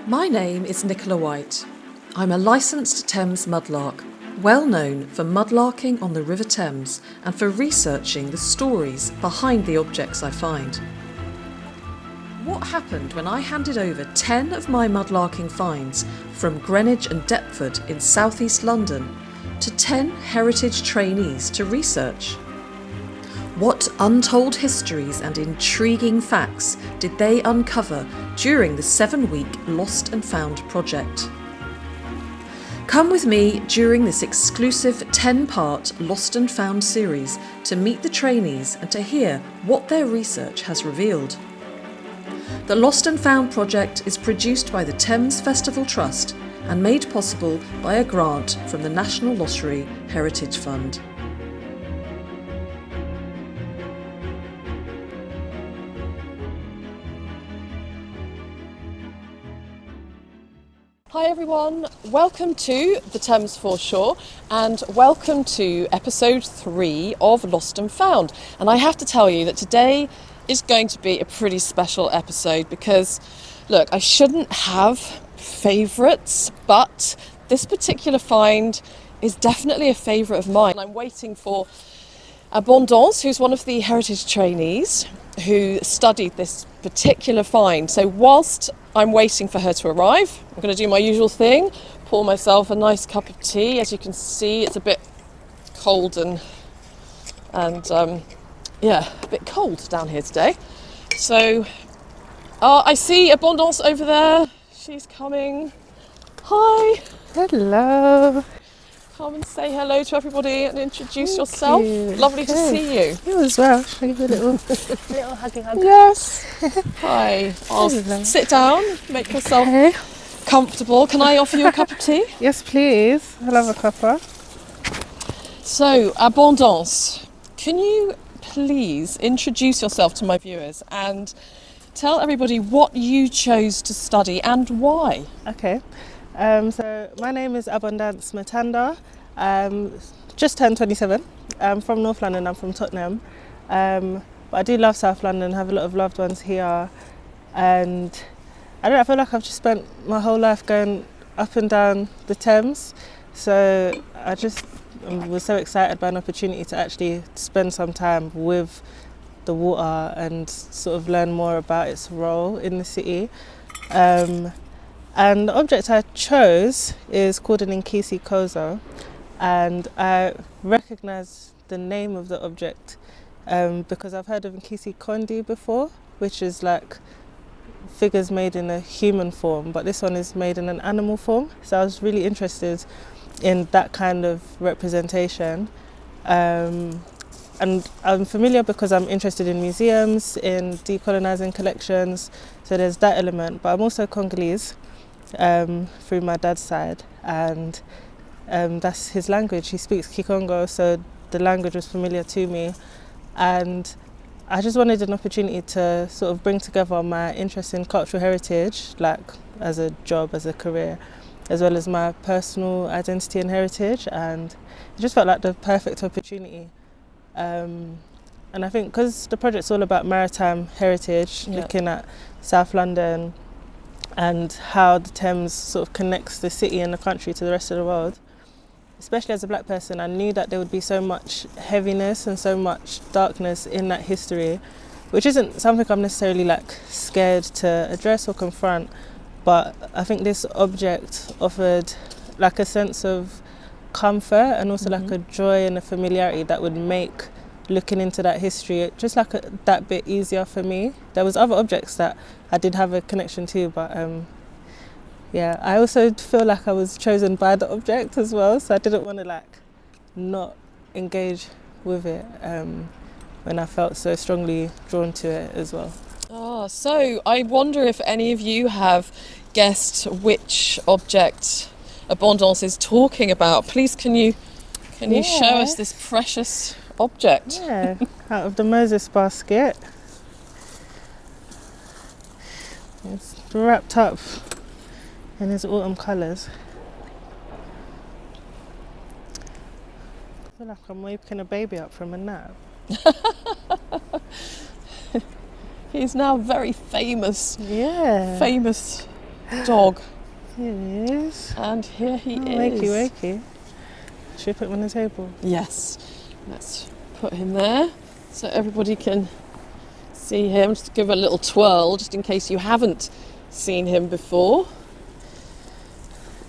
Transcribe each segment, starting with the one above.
My name is Nicola.White. I'm a licensed Thames mudlark, well known for mudlarking on the River Thames and for researching the stories behind the objects I find. What happened when I handed over 10 of my mudlarking finds from Greenwich and Deptford in southeast London to 10 heritage trainees to research? What untold histories and intriguing facts did they uncover during the 7-week Lost and Found project? Come with me during this exclusive 10-part Lost and Found series to meet the trainees and to hear what their research has revealed. The Lost and Found project is produced by the Thames Festival Trust and made possible by a grant from the National Lottery Heritage Fund. Hi everyone, welcome to the Thames Foreshore and welcome to episode 3 of Lost and Found. And I have to tell you that today is going to be a pretty special episode because, look, I shouldn't have favourites, but this particular find is definitely a favourite of mine. I'm waiting for Abondance, who's one of the heritage trainees who studied this particular find. So whilst I'm waiting for her to arrive, I'm going to do my usual thing, pour myself a nice cup of tea. As you can see, it's a bit cold and a bit cold down here today. So I see Abondance over there. She's coming. Hi. Hello. Come and say hello to everybody and introduce yourself. You. Lovely to see you. You as well. Should I give you a little huggy hug? Yes. Hi. I'll Hello. sit down, make yourself Okay. comfortable. Can I offer you a cup of tea? Yes, please. I'll have a cuppa. So, Abondance, can you please introduce yourself to my viewers and tell everybody what you chose to study and why? Okay. So my name is Abondance Matanda. Just turned 27. I'm from North London. I'm from Tottenham. But I do love South London. Have a lot of loved ones here, and I feel like I've just spent my whole life going up and down the Thames. So I just was so excited by an opportunity to actually spend some time with the water and sort of learn more about its role in the city. And the object I chose is called an Nkisi Kozo, and I recognise the name of the object because I've heard of Nkisi Kondo before, which is like figures made in a human form, but this one is made in an animal form. So I was really interested in that kind of representation. And I'm familiar because I'm interested in museums, in decolonising collections, so there's that element. But I'm also Congolese through my dad's side, and that's his language. He speaks Kikongo, so the language was familiar to me. And I just wanted an opportunity to sort of bring together my interest in cultural heritage, like as a job, as a career, as well as my personal identity and heritage. And it just felt like the perfect opportunity. And I think because the project's all about maritime heritage, looking at South London and how the Thames sort of connects the city and the country to the rest of the world, especially as a black person, I knew that there would be so much heaviness and so much darkness in that history, which isn't something I'm necessarily like scared to address or confront. But I think this object offered like a sense of comfort and also like a joy and a familiarity that would make looking into that history just like that bit easier for me. There was other objects that I did have a connection to, but I also feel like I was chosen by the object as well, so I didn't want to like not engage with it when I felt so strongly drawn to it as well. So I wonder if any of you have guessed which object Abondance is talking about. Please can you show us this precious object? Yeah, out of the Moses basket. It's wrapped up in his autumn colours. I feel like I'm waking a baby up from a nap. He's now very famous. Yeah. Famous dog. Here he is. And here he is. Wakey, wakey. Should we put him on the table? Yes. Let's put him there so everybody can see him. Just give a little twirl just in case you haven't seen him before.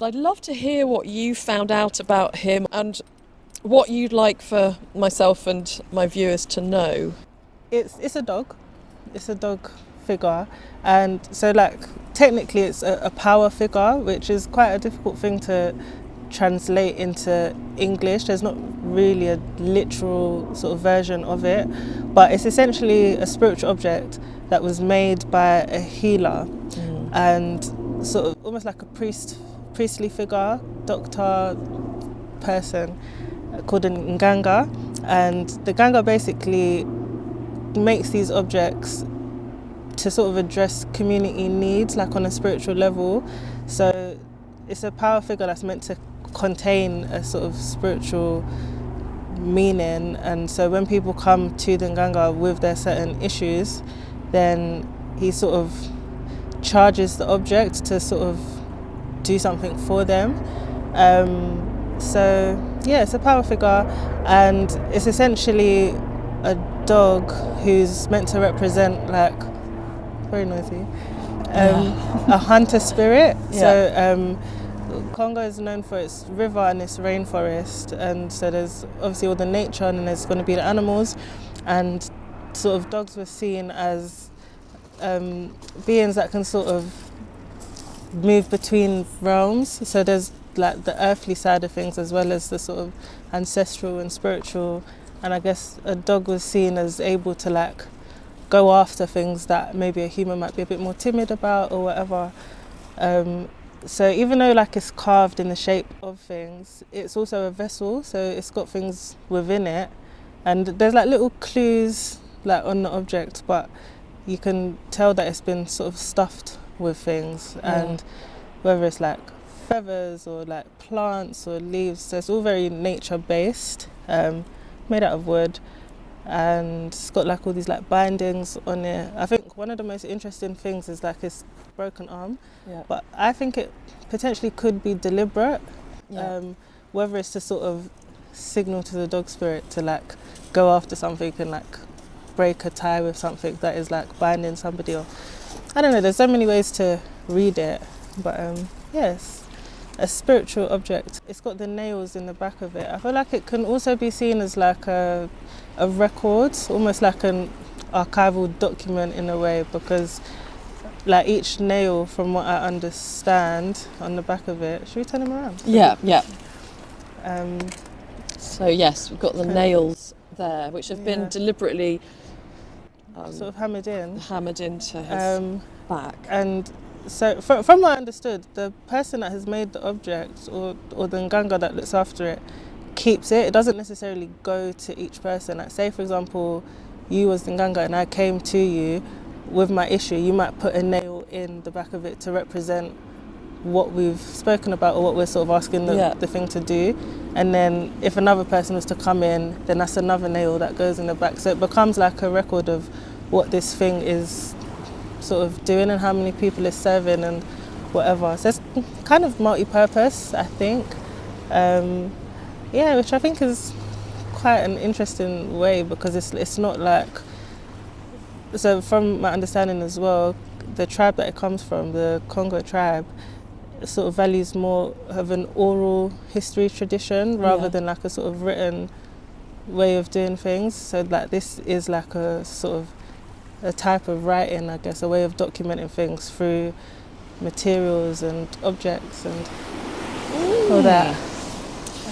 I'd love to hear what you found out about him and what you'd like for myself and my viewers to know. It's a dog. It's a dog figure, and so like technically it's a power figure, which is quite a difficult thing to translate into English. There's not really a literal sort of version of it, but it's essentially a spiritual object that was made by a healer and sort of almost like a priestly figure, doctor person called an Nganga, and the Nganga basically makes these objects to sort of address community needs, like on a spiritual level. So it's a power figure that's meant to contain a sort of spiritual meaning, and so when people come to the Nganga with their certain issues, then he sort of charges the object to sort of do something for them. So yeah, it's a power figure, and it's essentially a dog who's meant to represent, like, very noisy, a hunter spirit. So Congo is known for its river and its rainforest, and so there's obviously all the nature, and then there's going to be the animals, and sort of dogs were seen as beings that can sort of move between realms. So there's like the earthly side of things as well as the sort of ancestral and spiritual, and I guess a dog was seen as able to like go after things that maybe a human might be a bit more timid about or whatever. So even though like it's carved in the shape of things, it's also a vessel, so it's got things within it, and there's like little clues like on the object, but you can tell that it's been sort of stuffed with things, and whether it's like feathers or like plants or leaves, so it's all very nature based, made out of wood, and it's got like all these like bindings on it. I think one of the most interesting things is like his broken arm, but I think it potentially could be deliberate, whether it's to sort of signal to the dog spirit to like go after something and like break a tie with something that is like binding somebody, or I don't know, there's so many ways to read it, but yes, a spiritual object. It's got the nails in the back of it. I feel like it can also be seen as like a record, almost like an archival document in a way, because like each nail, from what I understand, on the back of it. Should we turn him around? Yeah. So yes, we've got the nails there, which have been deliberately sort of hammered into his back. And so from what I understood, the person that has made the object, or the Nganga that looks after it, keeps it. It doesn't necessarily go to each person. Like say for example, you was the Nganga and I came to you with my issue, you might put a nail in the back of it to represent what we've spoken about or what we're sort of asking the thing to do. And then if another person was to come in, then that's another nail that goes in the back. So it becomes like a record of what this thing is sort of doing and how many people it's serving and whatever. So it's kind of multi-purpose, I think. Which I think is quite an interesting way, because it's not like, so from my understanding as well, the tribe that it comes from, the Congo tribe, sort of values more of an oral history tradition rather than like a sort of written way of doing things. So like this is like a sort of a type of writing, I guess, a way of documenting things through materials and objects and all that.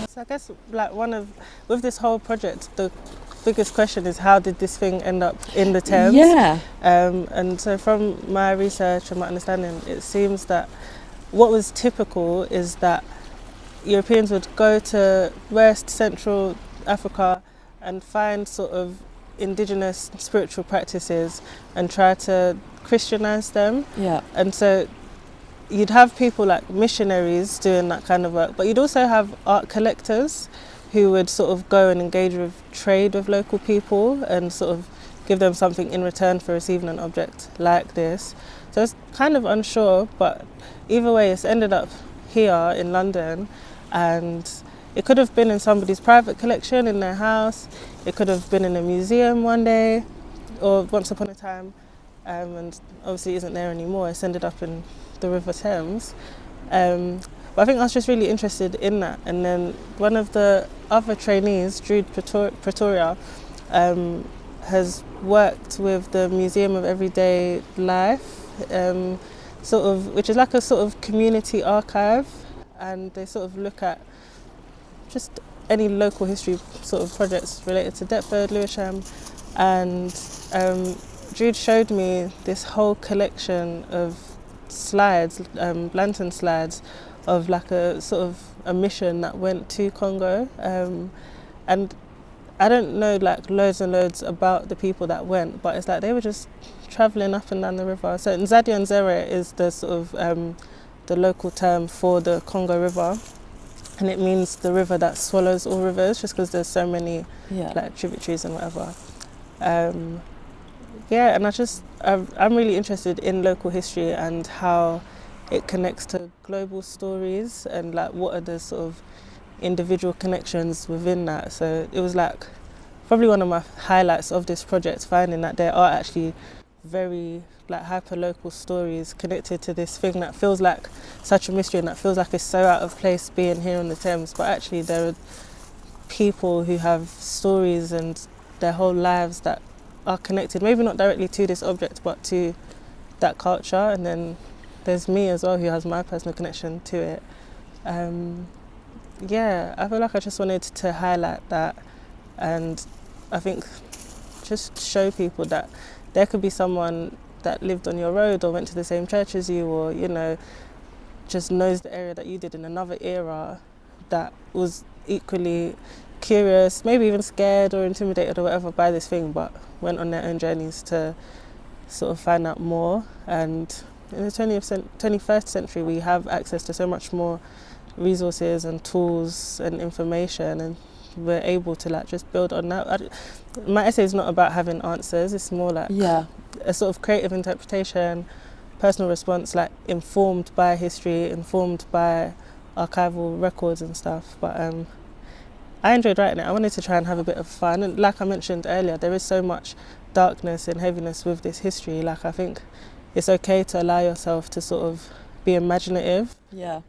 So I guess like with this whole project, the biggest question is, how did this thing end up in the Thames? And so from my research and my understanding, it seems that what was typical is that Europeans would go to West Central Africa and find sort of indigenous spiritual practices and try to Christianize them. And so you'd have people like missionaries doing that kind of work, but you'd also have art collectors who would sort of go and engage with trade with local people and sort of give them something in return for receiving an object like this. So it's kind of unsure, but either way, it's ended up here in London, and it could have been in somebody's private collection in their house. It could have been in a museum one day, or once upon a time, and obviously isn't there anymore. It's ended up in the River Thames. But I think I was just really interested in that. And then one of the other trainees, Jude Pretoria, has worked with the Museum of Everyday Life, which is like a sort of community archive, and they sort of look at just any local history sort of projects related to Deptford, Lewisham, and Jude showed me this whole collection of slides, lantern slides, of like a sort of a mission that went to Congo, and I don't know like loads and loads about the people that went, but it's like they were just travelling up and down the river. So Nzadi Nzere is the sort of the local term for the Congo River, and it means the river that swallows all rivers, just because there's so many like tributaries and whatever. And I'm really interested in local history and how it connects to global stories, and like what are the sort of individual connections within that. So it was like probably one of my highlights of this project, finding that there are actually very like hyper local stories connected to this thing that feels like such a mystery and that feels like it's so out of place being here on the Thames, but actually there are people who have stories and their whole lives that are connected, maybe not directly to this object but to that culture. And then there's me as well, who has my personal connection to it. I feel like I just wanted to highlight that, and I think just show people that there could be someone that lived on your road or went to the same church as you, or just knows the area that you did in another era, that was equally curious, maybe even scared or intimidated or whatever by this thing, but went on their own journeys to sort of find out more. And in the 21st century, we have access to so much more resources and tools and information, and we're able to like just build on that. My essay is not about having answers, it's more like a sort of creative interpretation, personal response, like informed by history, informed by archival records and stuff. But I enjoyed writing it. I wanted to try and have a bit of fun, and like I mentioned earlier, there is so much darkness and heaviness with this history. Like I think it's okay to allow yourself to sort of be imaginative.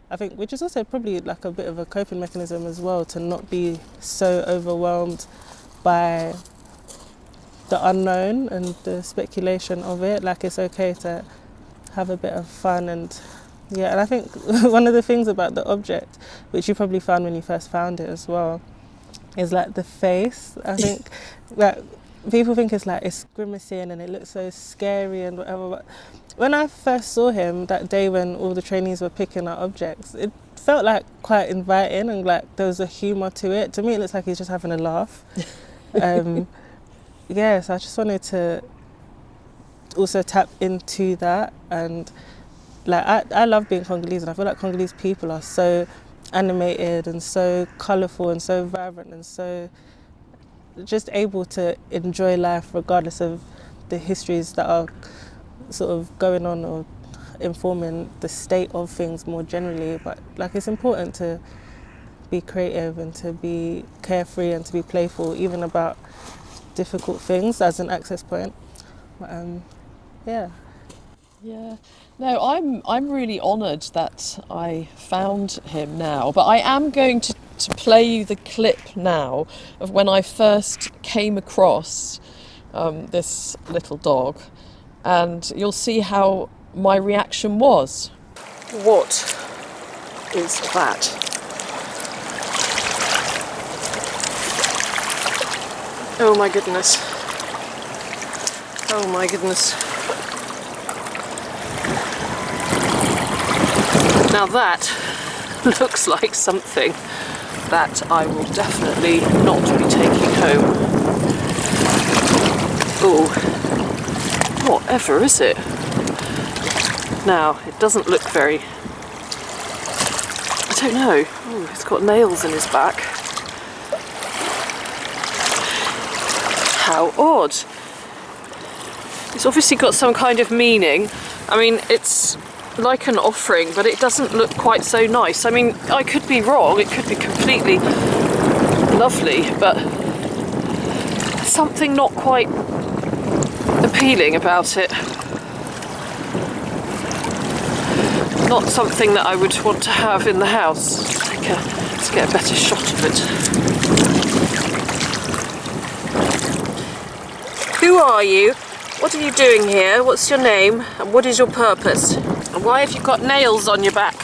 I think, which is also probably like a bit of a coping mechanism as well, to not be so overwhelmed by the unknown and the speculation of it. Like it's okay to have a bit of fun. And I think one of the things about the object, which you probably found when you first found it as well, is like the face. I think that people think it's grimacing and it looks so scary and whatever, but when I first saw him that day when all the trainees were picking out objects, it felt like quite inviting, and like there was a humour to it. To me it looks like he's just having a laugh. So I just wanted to also tap into that. And like I love being Congolese, and I feel like Congolese people are so animated and so colourful and so vibrant and so just able to enjoy life regardless of the histories that are sort of going on or informing the state of things more generally. But like it's important to be creative and to be carefree and to be playful even about difficult things as an access point. But, No, I'm really honoured that I found him now, but I am going to play you the clip now of when I first came across this little dog, and you'll see how my reaction was. What is that? Oh my goodness. Oh my goodness. Now that looks like something that I will definitely not be taking home. Oh, whatever is it? Now, it doesn't look very... I don't know. Oh, it's got nails in his back. How odd. It's obviously got some kind of meaning. I mean, it's like an offering, but it doesn't look quite so nice. I mean, I could be wrong, it could be completely lovely, but something not quite appealing about it. Not something that I would want to have in the house. Let's get a better shot of it. Who are you? What are you doing here? What's your name? And what is your purpose? And why have you got nails on your back?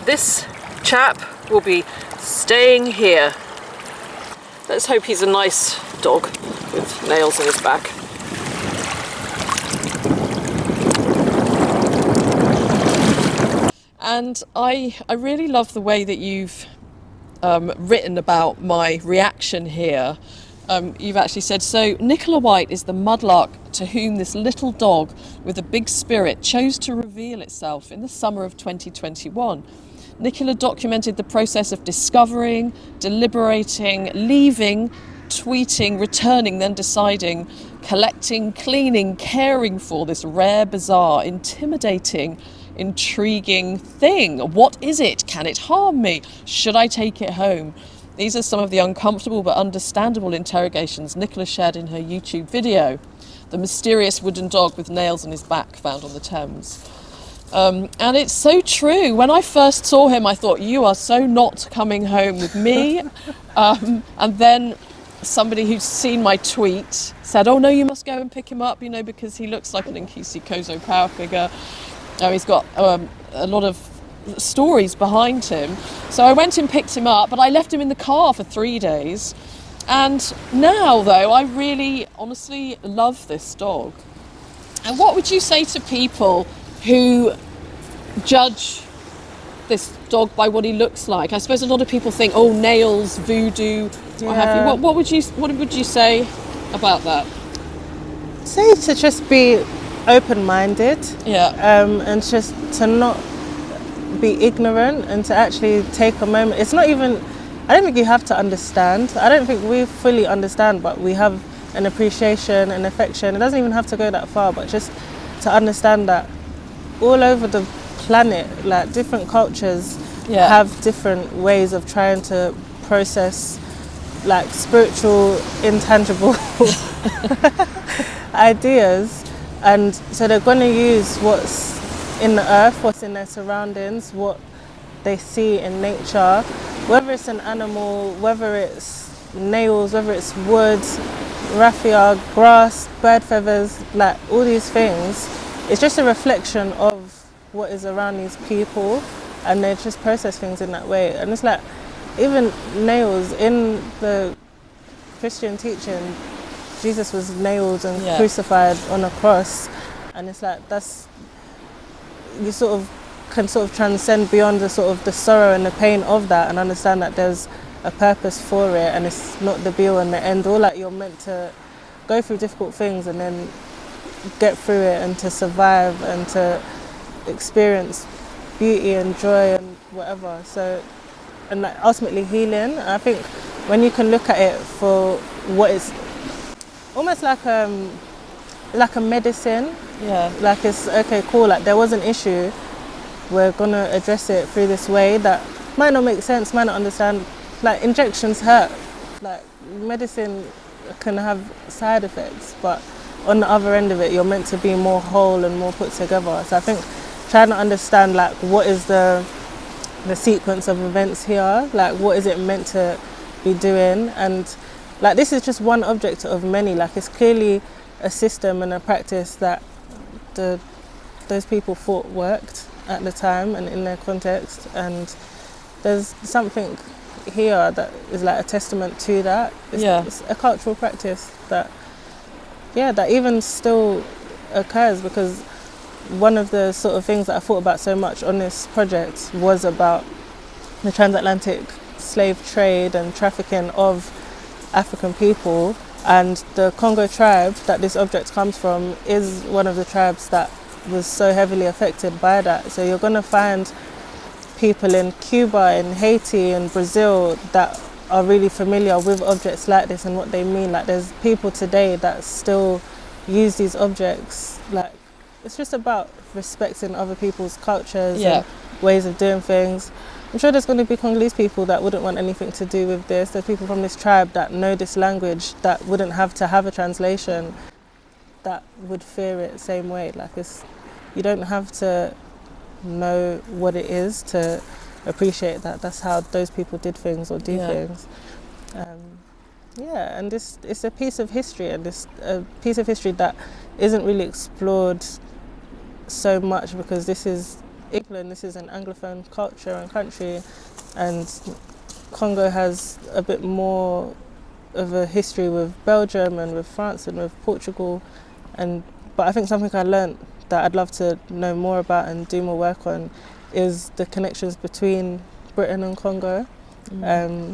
This chap will be staying here. Let's hope he's a nice dog with nails on his back. And I really love the way that you've written about my reaction here. You've actually said, so Nicola White is the mudlark to whom this little dog with a big spirit chose to reveal itself in the summer of 2021. Nicola documented the process of discovering, deliberating, leaving, tweeting, returning, then deciding, collecting, cleaning, caring for this rare, bizarre, intimidating, intriguing thing. What is it? Can it harm me? Should I take it home? These are some of the uncomfortable but understandable interrogations Nicola shared in her YouTube video, The Mysterious Wooden Dog with Nails on His Back, found on the Thames. And it's so true. When I first saw him, I thought, you are so not coming home with me. And then somebody who's seen my tweet said, oh no, you must go and pick him up, because he looks like an Nkisi Kozo power figure. He's got a lot of stories behind him. So I went and picked him up, but I left him in the car for 3 days. And now, though, I really, honestly love this dog. And what would you say to people who judge this dog by what he looks like? I suppose a lot of people think, oh, nails, voodoo, what have you. What would you say about that? Say to just be open-minded, and just to not be ignorant and to actually take a moment. It's not even, I don't think you have to understand. I don't think we fully understand, but we have an appreciation and affection. It doesn't even have to go that far, but just to understand that all over the planet, like different cultures have different ways of trying to process like spiritual, intangible ideas. And so they're going to use what's in the earth, what's in their surroundings, what they see in nature, whether it's an animal, whether it's nails, whether it's wood, raffia, grass, bird feathers, like all these things. It's just a reflection of what is around these people, and they just process things in that way. And it's like, even nails, in the Christian teaching, Jesus was nailed and crucified on a cross, and it's like, that's, you can transcend beyond the sorrow and the pain of that, and understand that there's a purpose for it, and it's not the be all and the end all. Like, you're meant to go through difficult things and then get through it, and to survive and to experience beauty and joy and whatever. So, and like ultimately healing. I think when you can look at it for what it's almost like a medicine. Like, it's okay, cool, like there was an issue, we're gonna address it through this way that might not make sense, might not understand. Like, injections hurt, like medicine can have side effects, but on the other end of it, you're meant to be more whole and more put together. So I think trying to understand like what is the sequence of events here, like what is it meant to be doing, and like this is just one object of many. Like, it's clearly a system and a practice that those people thought worked at the time and in their context, and there's something here that is like a testament to that. It's a cultural practice that even still occurs, because one of the sort of things that I thought about so much on this project was about the transatlantic slave trade and trafficking of African people, and the Congo tribe that this object comes from is one of the tribes that was so heavily affected by that. So you're going to find people in Cuba, in Haiti, in Brazil that are really familiar with objects like this and what they mean. Like there's people today that still use these objects. Like it's just about respecting other people's cultures and ways of doing things. I'm sure there's going to be Congolese people that wouldn't want anything to do with this. There's people from this tribe that know this language that wouldn't have to have a translation, that would fear it same way. Like you don't have to know what it is to appreciate that. That's how those people did things or do things. And it's a piece of history, and it's a piece of history that isn't really explored so much because this is England, this is an Anglophone culture and country, and Congo has a bit more of a history with Belgium and with France and with Portugal, but I think something I learned that I'd love to know more about and do more work on is the connections between Britain and Congo,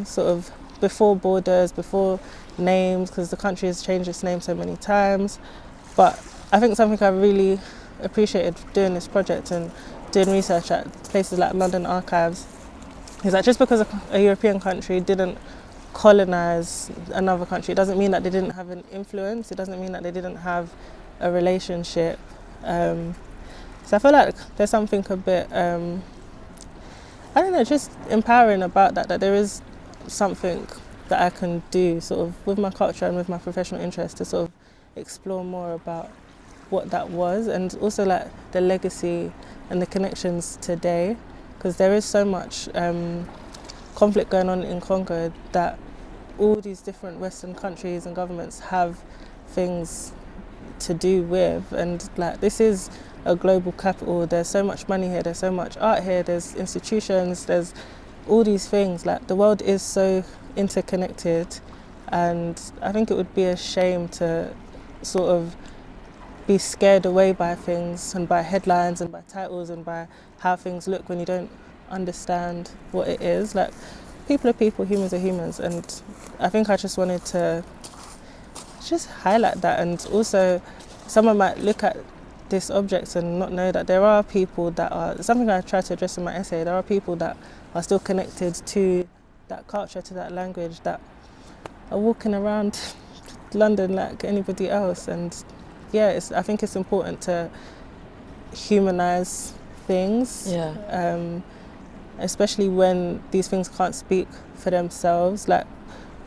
sort of before borders, before names, because the country has changed its name so many times. But I think something I really appreciated doing this project and doing research at places like London Archives is that just because a European country didn't colonise another country, it doesn't mean that they didn't have an influence, it doesn't mean that they didn't have a relationship. So I feel like there's something a bit, just empowering about that there is something that I can do sort of with my culture and with my professional interest to sort of explore more about what that was, and also like the legacy and the connections today, because there is so much conflict going on in Congo that all these different Western countries and governments have things to do with, and like this is a global capital. There's so much money here, there's so much art here, there's institutions, there's all these things. Like the world is so interconnected, and I think it would be a shame to sort of be scared away by things and by headlines and by titles and by how things look when you don't understand what it is. Like people are people, humans are humans, and I think I just wanted to just highlight that. And also someone might look at this object and not know that there are people that are, something I try to address in my essay, there are people that are still connected to that culture, to that language, that are walking around London like anybody else. And yeah, I think it's important to humanise things, especially when these things can't speak for themselves. Like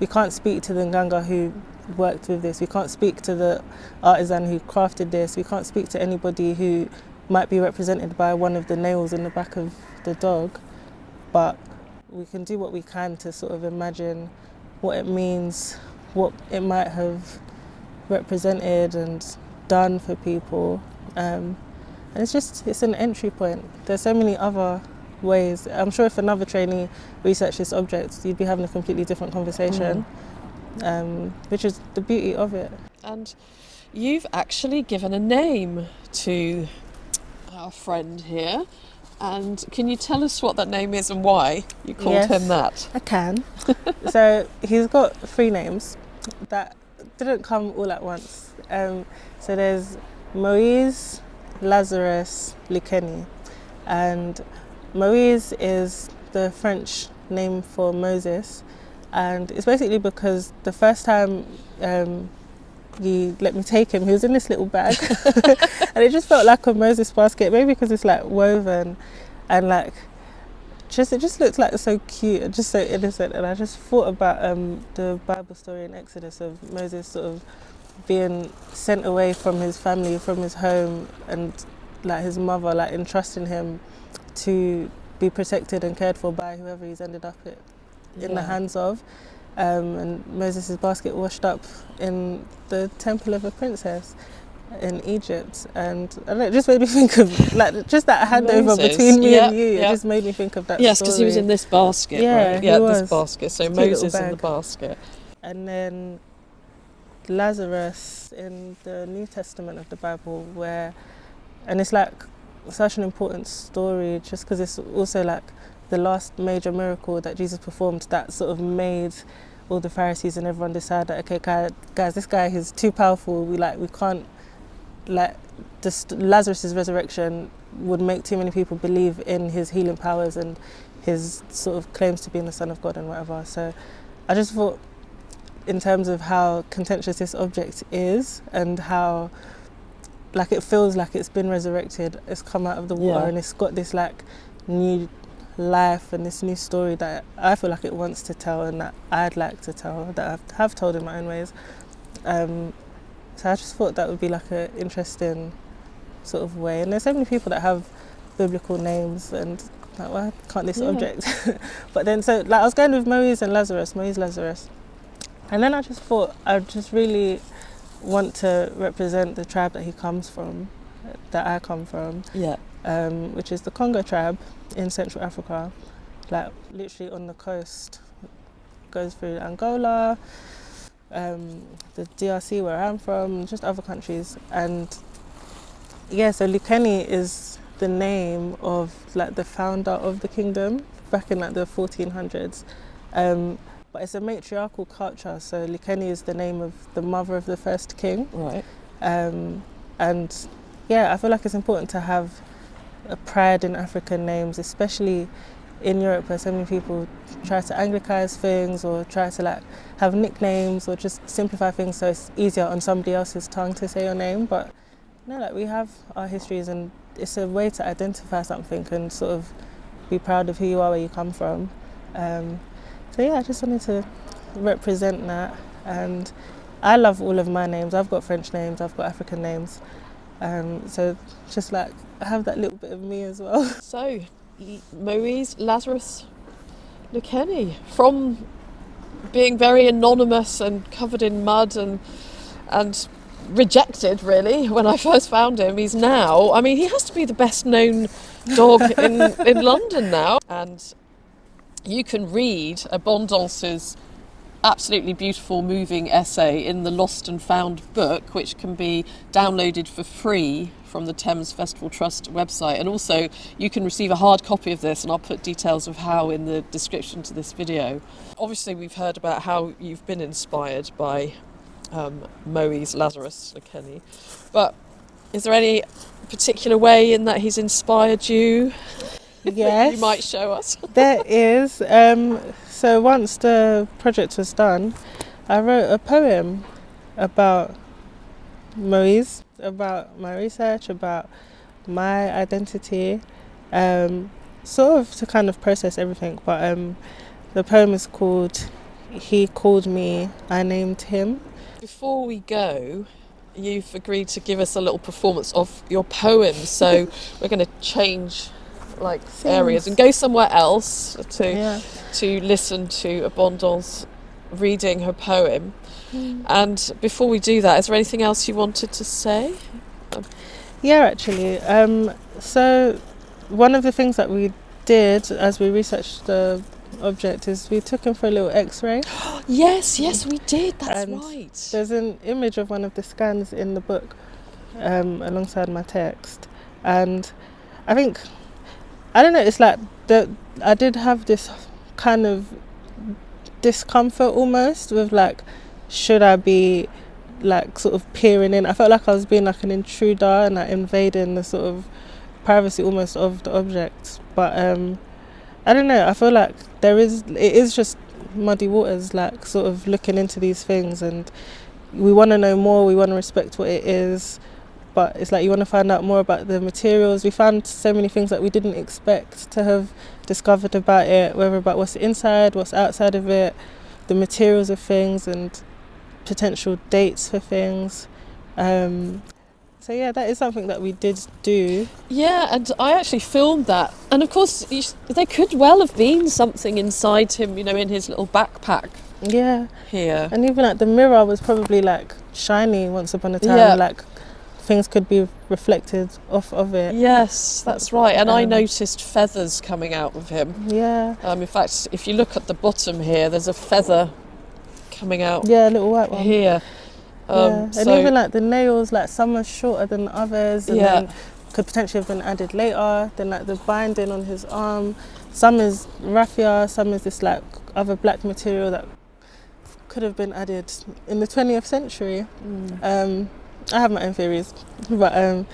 we can't speak to the Nganga who worked with this, we can't speak to the artisan who crafted this, we can't speak to anybody who might be represented by one of the nails in the back of the dog, but we can do what we can to sort of imagine what it means, what it might have represented and done for people, and it's an entry point. There's so many other ways. I'm sure if another trainee researched this object, you'd be having a completely different conversation, which is the beauty of it. And you've actually given a name to our friend here, and can you tell us what that name is and why you called him that? I can. So he's got 3 names that didn't come all at once. So there's Moise, Lazarus, Likeni, and Moise is the French name for Moses, and it's basically because the first time you let me take him, he was in this little bag and it just felt like a Moses basket, maybe because it's like woven and like it just looked like so cute and just so innocent. And I just thought about the Bible story in Exodus of Moses sort of being sent away from his family, from his home, and like his mother like entrusting him to be protected and cared for by whoever he's ended up in the hands of. And Moses' basket washed up in the temple of a princess in Egypt, and it just made me think of like just that handover between me and you. It just made me think of that. Yes, because he was in this basket, right? Yeah, this basket. So Moses in the basket, and then Lazarus in the New Testament of the Bible, and it's like such an important story just because it's also like the last major miracle that Jesus performed that sort of made all the Pharisees and everyone decide that, okay, guys, this guy is too powerful, we can't, like, Lazarus' resurrection would make too many people believe in his healing powers and his sort of claims to being the Son of God and whatever. So I just thought, in terms of how contentious this object is and how like it feels like it's been resurrected, it's come out of the water, and it's got this like new life and this new story that I feel like it wants to tell and that I'd like to tell, that I have told in my own ways. So I just thought that would be like an interesting sort of way. And there's so many people that have biblical names, and like, why can't this object? But then, so like I was going with Moise Lazarus, and then I just thought I just really want to represent the tribe that he comes from, that I come from, which is the Congo tribe in Central Africa, like literally on the coast, goes through Angola, the DRC where I'm from, just other countries. And yeah, so Lukeni is the name of like the founder of the kingdom back in like the 1400s. But it's a matriarchal culture, so Lukeni is the name of the mother of the first king. Right. And yeah, I feel like it's important to have a pride in African names, especially in Europe where so many people try to Anglicize things or try to like have nicknames or just simplify things so it's easier on somebody else's tongue to say your name. But no, like we have our histories, and it's a way to identify something and sort of be proud of who you are, where you come from. So yeah, I just wanted to represent that. And I love all of my names. I've got French names, I've got African names. So just like I have that little bit of me as well. So, Moise Lazarus Lukeni, from being very anonymous and covered in mud and rejected really when I first found him, he's now, I mean, he has to be the best known dog in London now. And you can read Abondance's absolutely beautiful, moving essay in the Lost and Found book, which can be downloaded for free from the Thames Festival Trust website. And also you can receive a hard copy of this, and I'll put details of how in the description to this video. Obviously we've heard about how you've been inspired by Moise Lazarus Lukeni, but is there any particular way in that he's inspired you? Yes. You might show us. There is. So once the project was done, I wrote a poem about Moise, about my research, about my identity, sort of to kind of process everything. But the poem is called He Called Me, I Named Him. Before we go, You've agreed to give us a little performance of your poem, so we're going to change like areas and go somewhere else to listen to Abondance reading her poem. And before we do that, is there anything else you wanted to say? Yeah, actually. So one of the things that we did as we researched the object is we took him for a little x-ray. Yes, we did, that's and right. There's an image of one of the scans in the book alongside my text, and I think, I don't know, it's like I did have this kind of discomfort almost with like, should I be like sort of peering in? I felt like I was being like an intruder and like invading the sort of privacy almost of the object. But I don't know, I feel like it is just muddy waters, like sort of looking into these things, and we want to know more, we want to respect what it is, but it's like you want to find out more about the materials. We found so many things that we didn't expect to have discovered about it, whether about what's inside, what's outside of it, the materials of things, and potential dates for things. So yeah, that is something that we did do. Yeah, and I actually filmed that. And of course, there could well have been something inside him, you know, in his little backpack. Yeah. Here. And even like the mirror was probably like shiny once upon a time, like things could be reflected off of it. Yes, that's right. And I noticed feathers coming out of him. Yeah. In fact, if you look at the bottom here, there's a feather coming out. Yeah, a little white one. Here. And even like the nails, like some are shorter than others, and then could potentially have been added later. Then like the binding on his arm, some is raffia, some is this like other black material that could have been added in the 20th century. I have my own theories, but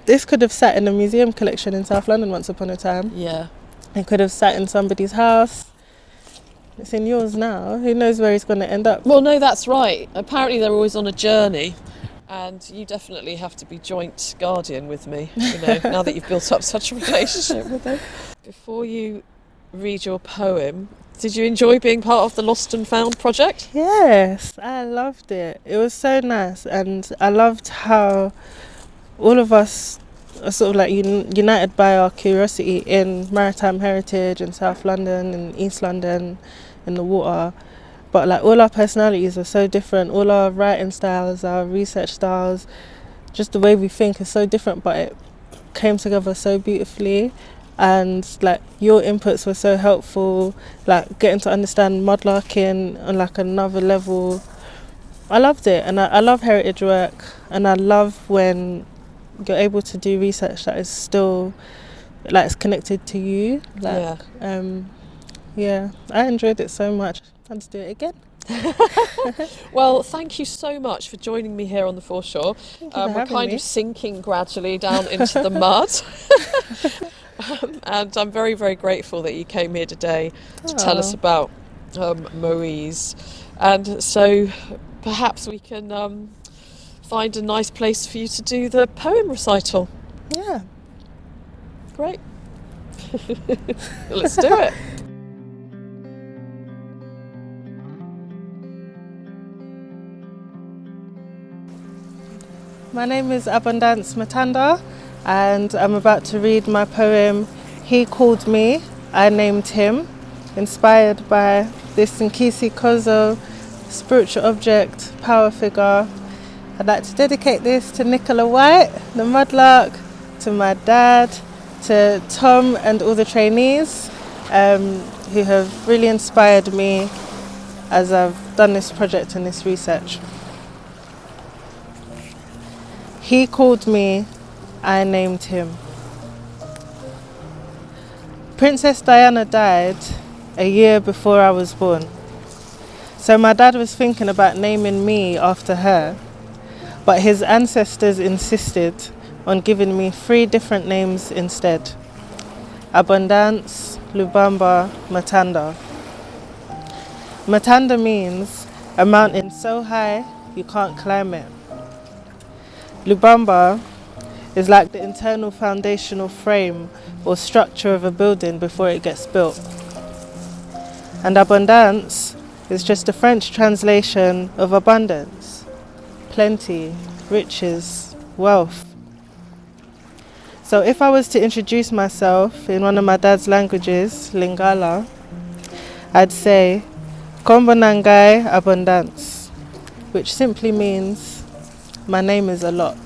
this could have sat in a museum collection in South London once upon a time. Yeah. It could have sat in somebody's house. It's in yours now. Who knows where he's going to end up? Well, no, that's right. Apparently they're always on a journey. And you definitely have to be joint guardian with me, now that you've built up such a relationship with him. Before you read your poem, did you enjoy being part of the Lost and Found project? Yes, I loved it. It was so nice, and I loved how all of us are sort of like united by our curiosity in maritime heritage in South London and East London in the water. But like all our personalities are so different, all our writing styles, our research styles, just the way we think is so different, but it came together so beautifully. And like your inputs were so helpful, like getting to understand mudlarking on like another level. I loved it, and I love heritage work, and I love when you're able to do research that is still like it's connected to you. Like, yeah, I enjoyed it so much. Let's do it again. Well, thank you so much for joining me here on the foreshore. We're kind of sinking gradually down into the mud. And I'm very, very grateful that you came here today to tell us about Moise. And so perhaps we can find a nice place for you to do the poem recital. Yeah. Great. Let's do it. My name is Abondance Matanda, and I'm about to read my poem, He Called Me, I Named Him, inspired by this Nkisi Kozo spiritual object, power figure. I'd like to dedicate this to Nicola.White, the mudlark, to my dad, to Tom and all the trainees who have really inspired me as I've done this project and this research. He called me, I named him. Princess Diana died a year before I was born. So my dad was thinking about naming me after her, but his ancestors insisted on giving me 3 different names instead. Abondance, Lubamba, Matanda. Matanda means a mountain so high you can't climb it. Lubamba is like the internal foundational frame or structure of a building before it gets built. And abondance is just a French translation of abundance, plenty, riches, wealth. So if I was to introduce myself in one of my dad's languages, Lingala, I'd say, Kombo Nangai Abondance, which simply means my name is a lot.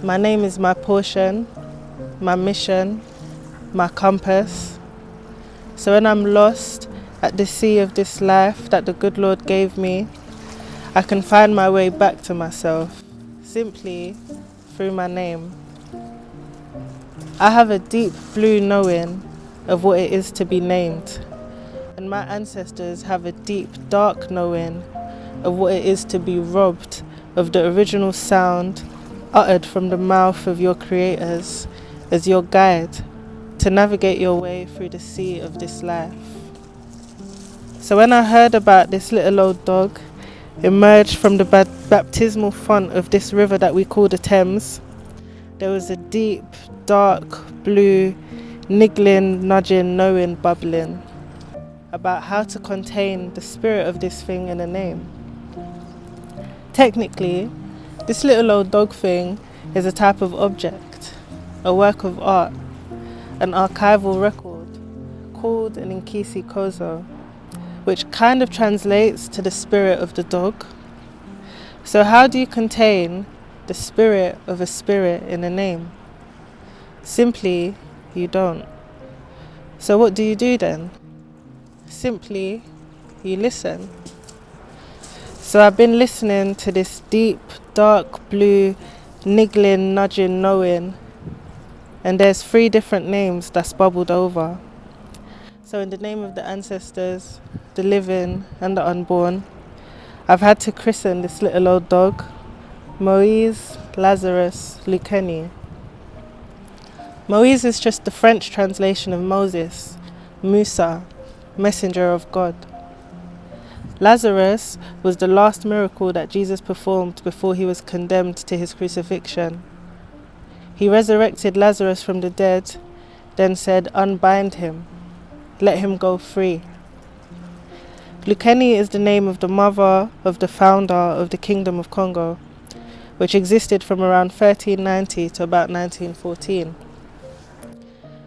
My name is my portion, my mission, my compass. So when I'm lost at the sea of this life that the good Lord gave me, I can find my way back to myself, simply through my name. I have a deep blue knowing of what it is to be named, and my ancestors have a deep dark knowing of what it is to be robbed of the original sound uttered from the mouth of your creators as your guide to navigate your way through the sea of this life. So when I heard about this little old dog emerge from the baptismal font of this river that we call the Thames, there was a deep, dark, blue, niggling, nudging, knowing, bubbling about how to contain the spirit of this thing in a name. Technically, this little old dog thing is a type of object, a work of art, an archival record called an Nkisi Kozo, which kind of translates to the spirit of the dog. So how do you contain the spirit of a spirit in a name? Simply, you don't. So what do you do then? Simply, you listen. So I've been listening to this deep, dark blue, niggling, nudging, knowing, and there's 3 different names that's bubbled over. So in the name of the ancestors, the living and the unborn, I've had to christen this little old dog, Moise Lazarus Luceni. Moise is just the French translation of Moses, Musa, messenger of God. Lazarus was the last miracle that Jesus performed before he was condemned to his crucifixion. He resurrected Lazarus from the dead, then said, "Unbind him, let him go free." Lukeni is the name of the mother of the founder of the Kingdom of Congo, which existed from around 1390 to about 1914.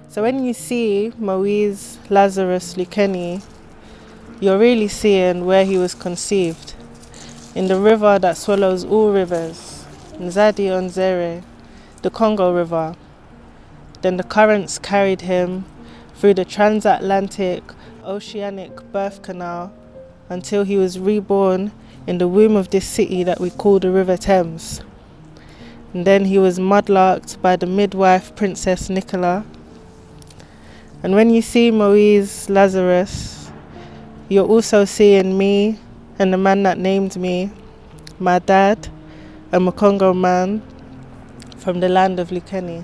So when you see Moise Lazarus Lukeni, you're really seeing where he was conceived, in the river that swallows all rivers, Nzadi Onzere, the Congo River. Then the currents carried him through the transatlantic oceanic birth canal until he was reborn in the womb of this city that we call the River Thames. And then he was mudlarked by the midwife Princess Nicola. And when you see Moise Lazarus, you're also seeing me and the man that named me, my dad, a Mukongo man from the land of Lukeni.